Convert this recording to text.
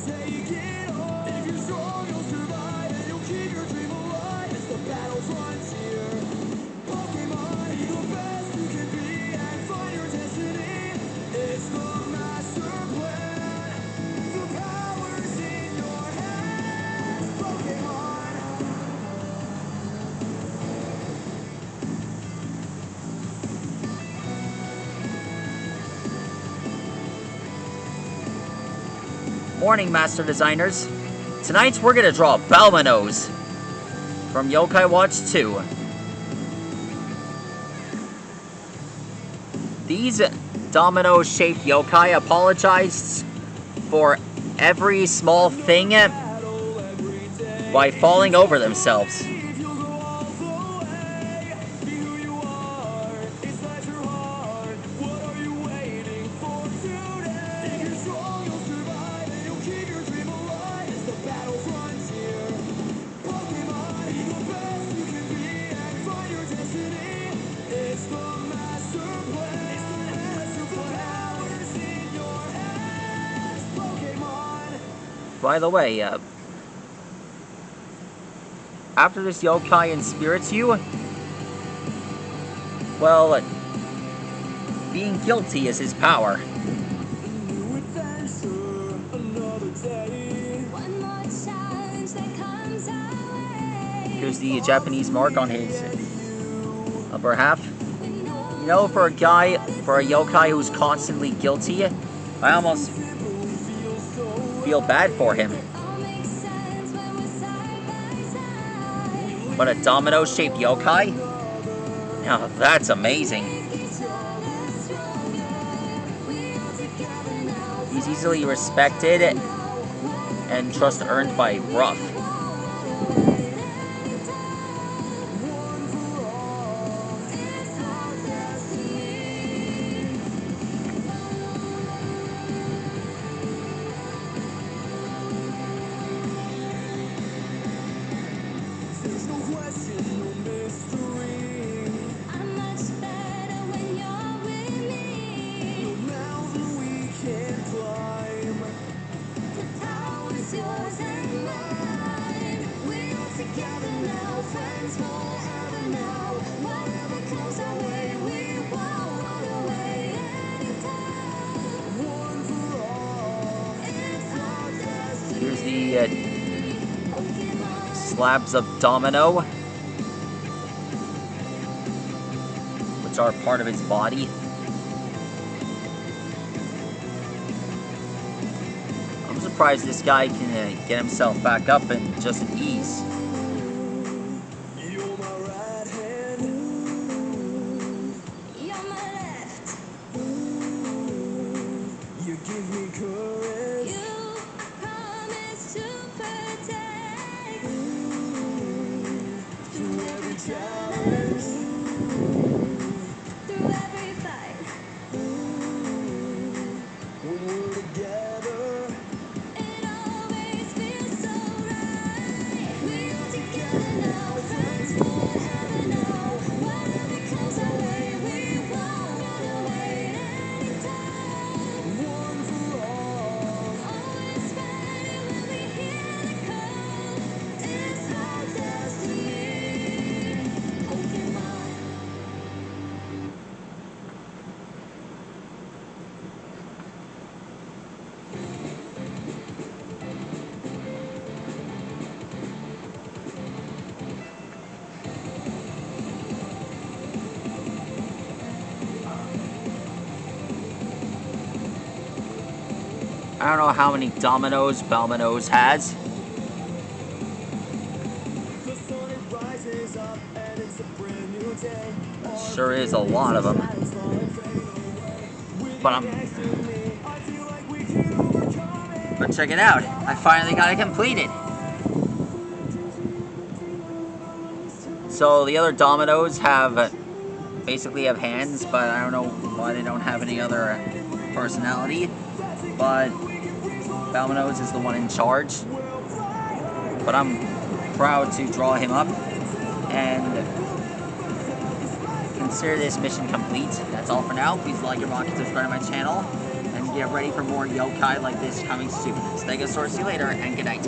take it on. If you're strong, you'll survive and you'll keep your dream alive. It's the battle frontier. Pokemon, be the best you can be and find your destiny. It's the master plan. The power's in your hands. Pokemon. Morning, Master Designers. Tonight we're gonna draw bowminos from Yokai Watch 2. These domino-shaped yokai apologized for every small thing by falling over themselves. By the way, after this yokai inspirits you, well, being guilty is his power. Here's the Japanese mark on his upper half. You know, for a yokai who's constantly guilty, I almost feel bad for him. But a domino-shaped yokai? Now that's amazing. He's easily respected and trust earned by Ruff. Here's the slabs of domino, which are part of his body. I'm surprised this guy can get himself back up and just ease. I don't know how many dominoes bowminos has. Sure is a lot of them. But check it out. I finally got it completed. So the other dominoes basically have hands, but I don't know why they don't have any other personality. But bowminos is the one in charge. But I'm proud to draw him up and consider this mission complete. That's all for now. Please like and rock and subscribe to my channel, and get ready for more yokai like this coming soon. Stegosaurus, see you later, and good night.